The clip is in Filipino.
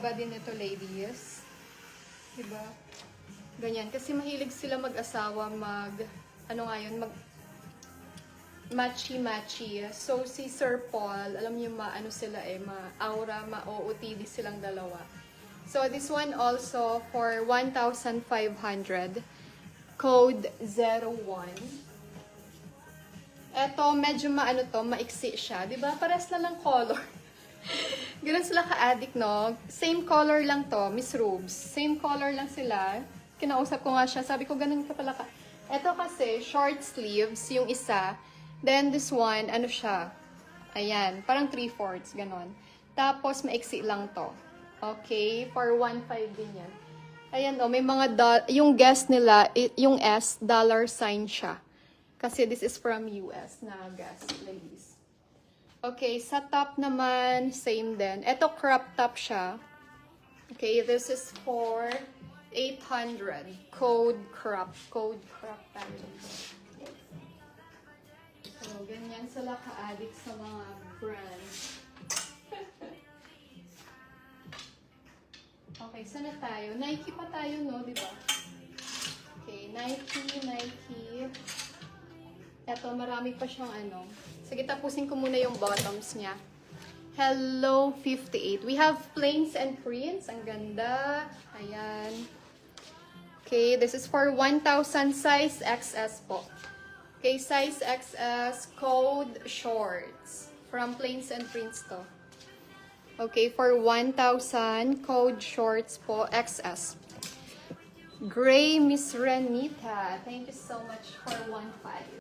haba din ito, ladies. Diba? Ganyan. Kasi mahilig sila mag-asawa, ano nga yun, matchy-matchy. So, si Sir Paul, alam niyo ano sila ma-aura, ma-OOTD silang dalawa. So, this one also for 1,500. Code 01. Eto, medyo maiksi siya. Diba? Pares na lang color. Ganun sila ka-addict, no? Same color lang to, Miss Rubes. Same color lang sila. Kinausap ko nga siya. Sabi ko, ganun ka pala ka. Eto kasi, short sleeves, yung isa. Then, this one, ano siya? Ayan, parang 3/4, ganon. Tapos, maiksi lang to. Okay? For 1.5 din yan. Ayan, may mga, yung guest nila, yung S, dollar sign siya. Kasi this is from US na guest, ladies. Okay, sa top naman, same din. Ito, crop top siya. Okay, this is for 800. Code crop tayo. So, ganyan sila ka-addict sa mga brands. Okay, saan na tayo? Nike pa tayo, no? Diba? Okay, Nike. Eto, marami pa siyang ano. Sige, tapusin ko muna yung bottoms niya. Hello 58. We have plains and prints. Ang ganda. Ayan. Okay, this is for 1,000 size XS po. Okay, size XS, code shorts. From plains and prints to. Okay, for 1,000, code shorts po, XS. Gray Miss Renita. Thank you so much for 1.5.